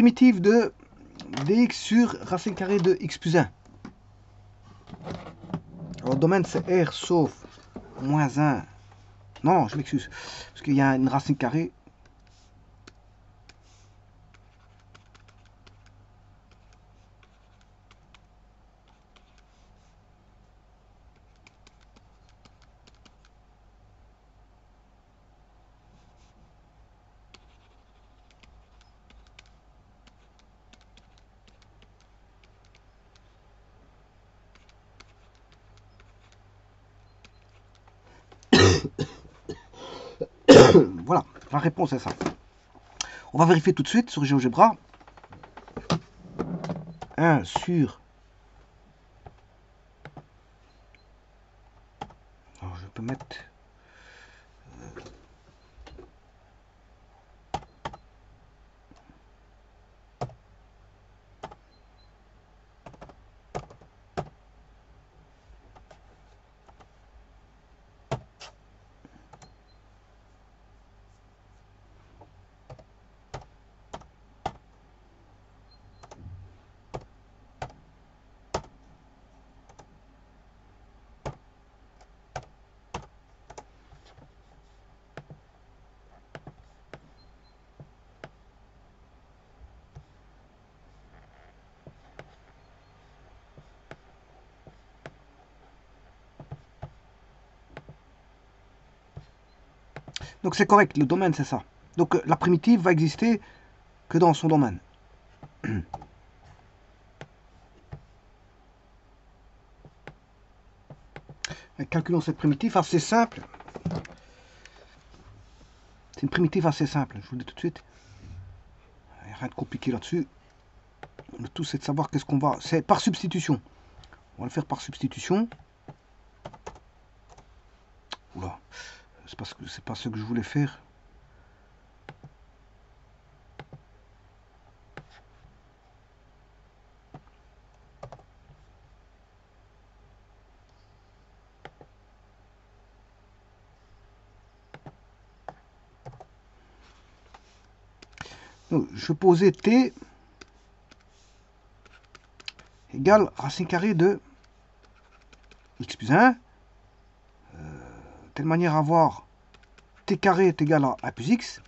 primitive de dx sur racine carrée de x plus 1. Alors, le domaine, c'est R sauf moins 1. Non, je m'excuse. Parce qu'il y a une racine carrée. Voilà, la réponse est ça. On va vérifier tout de suite sur GeoGebra. 1 sur... Alors, je peux mettre... Donc c'est correct, le domaine c'est ça. Donc la primitive va exister que dans son domaine. Et calculons cette primitive assez simple. C'est une primitive assez simple, je vous le dis tout de suite. Il n'y a rien de compliqué là-dessus. Le tout c'est de savoir qu'est-ce qu'on va... C'est par substitution. On va le faire par substitution. Oula, c'est pas ce que je voulais faire. Donc, je posais t égale racine carrée de x plus 1. Telle manière à avoir t carré est égal à 1 plus x.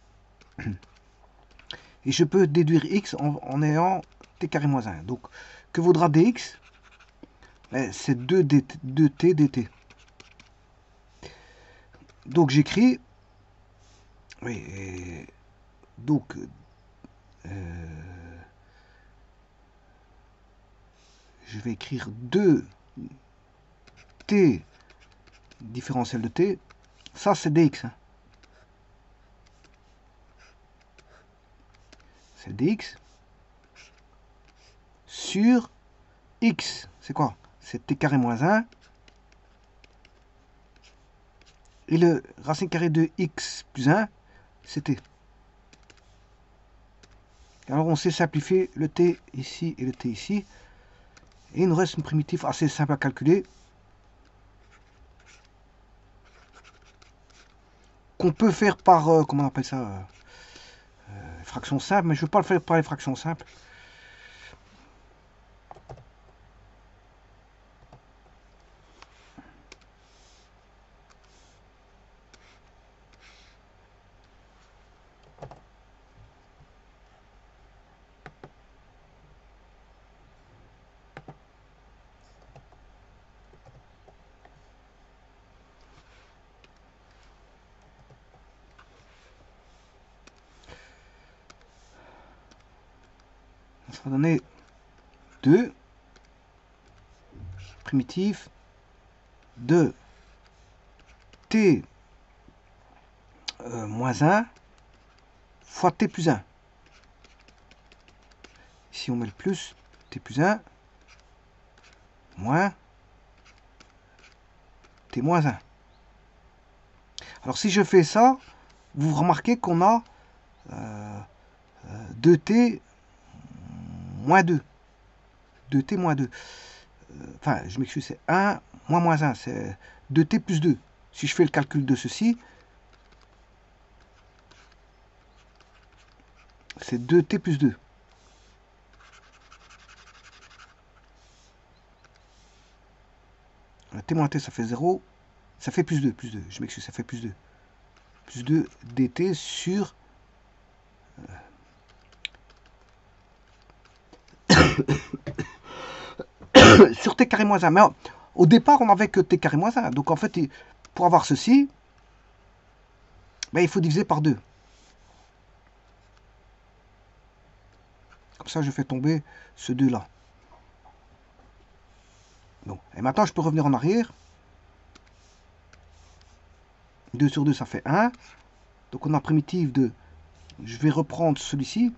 Et je peux déduire x en ayant t carré moins 1. Donc, que vaudra dx? C'est 2t dt. Donc, j'écris... Oui, donc... je vais écrire 2t différentiel de t. Ça, c'est dx. Hein. C'est dx sur x. C'est quoi? C'est t carré moins 1. Et le racine carrée de x plus 1, c'est t. Alors on sait simplifier le t ici et le t ici. Et il nous reste une primitive assez simple à calculer. Qu'on peut faire par, comment on appelle ça, fraction simple, mais je ne veux pas le faire par les fractions simples. Ça va donner 2 primitif de t moins 1 fois t plus 1. Ici on met le plus, t plus 1 moins t moins 1. Alors si je fais ça, vous remarquez qu'on a 2t moins 2. 2t moins 2. Enfin, je m'excuse, c'est 1 moins 1. C'est 2t plus 2. Si je fais le calcul de ceci, c'est 2t plus 2. t moins t, ça fait 0. Ça fait plus 2, plus 2. Je m'excuse, ça fait plus 2. Plus 2 dt sur... sur t carré moins 1. Mais au départ, on n'avait que t carré moins 1. Donc en fait, pour avoir ceci, ben, il faut diviser par 2. Comme ça, je fais tomber ce 2-là. Bon. Et maintenant, je peux revenir en arrière. 2 sur 2, ça fait 1. Donc on a primitive de... Je vais reprendre celui-ci.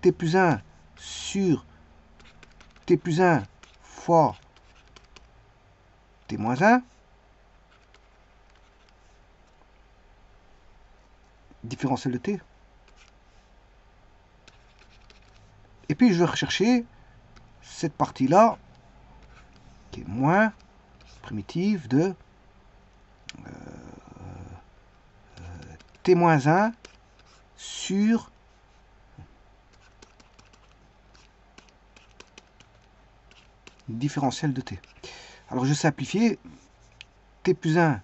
T plus 1 sur T plus 1 fois T moins 1. Différentiel de T. Et puis je vais rechercher cette partie-là qui est moins primitive de T moins 1 sur différentiel de T. Alors je simplifie T plus 1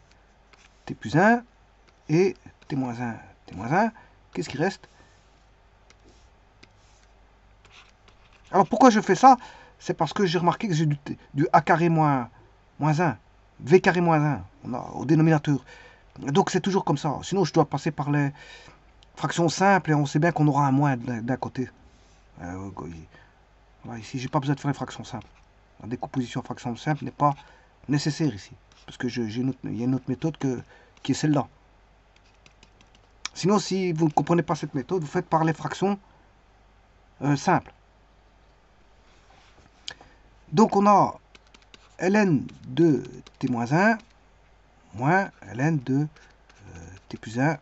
et T moins 1 T moins 1. Qu'est-ce qui reste? Alors pourquoi je fais ça? C'est parce que j'ai remarqué que j'ai du A carré moins 1, V carré moins 1 on a, au dénominateur. Donc c'est toujours comme ça. Sinon je dois passer par les fractions simples et on sait bien qu'on aura un moins d'un côté. Voilà, ici j'ai pas besoin de faire les fractions simples. La décomposition en fractions simples n'est pas nécessaire ici. Parce que il y a une autre méthode qui est celle-là. Sinon si vous ne comprenez pas cette méthode, vous faites par les fractions simples. Donc on a ln de t moins 1 moins ln de t plus 1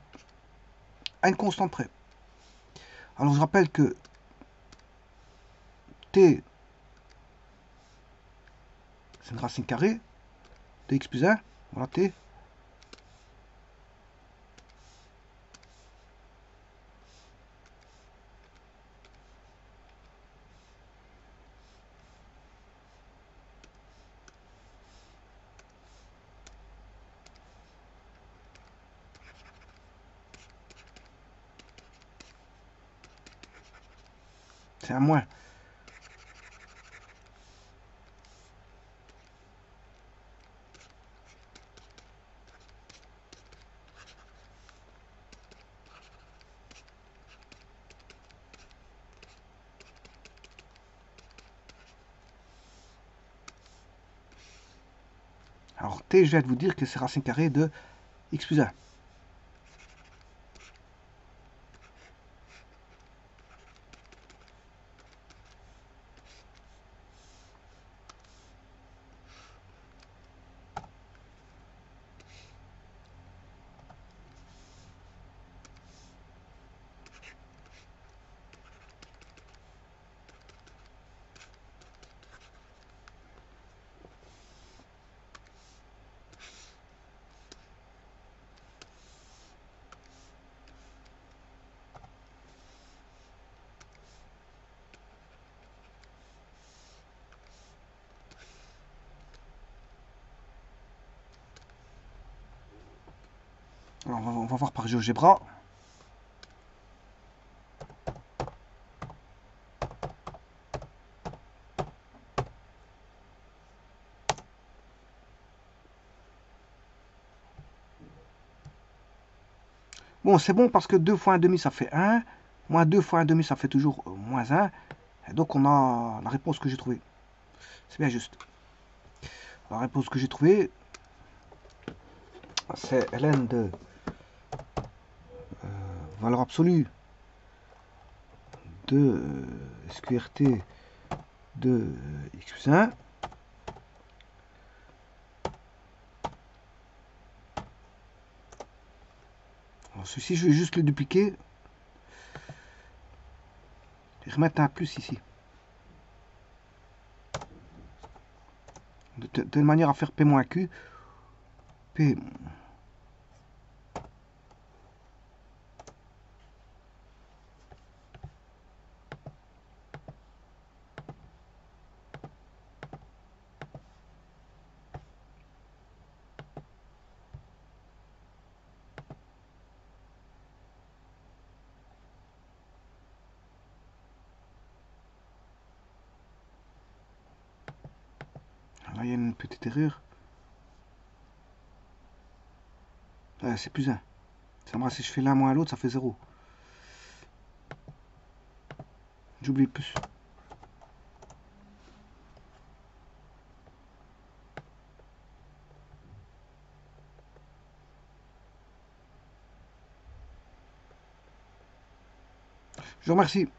à une constante près. Alors je rappelle que t, c'est une racine carrée de x plus 1. Voilà t. C'est un moins. Alors t, je viens de vous dire que c'est racine carrée de x plus 1. Alors on va voir par GeoGebra. Bon, c'est bon parce que 2 fois 1,5 ça fait 1. Moins 2 fois 1,5 ça fait toujours moins 1. Et donc on a la réponse que j'ai trouvée. C'est bien juste. La réponse que j'ai trouvée, c'est ln de valeur absolue de SQRT de x plus 1. Alors ceci, je vais juste le dupliquer et remettre un plus ici. De telle manière à faire P moins Q. P il y a une petite erreur. C'est plus 1. Si je fais l'un moins l'autre, ça fait 0. J'oublie le plus. Je vous remercie.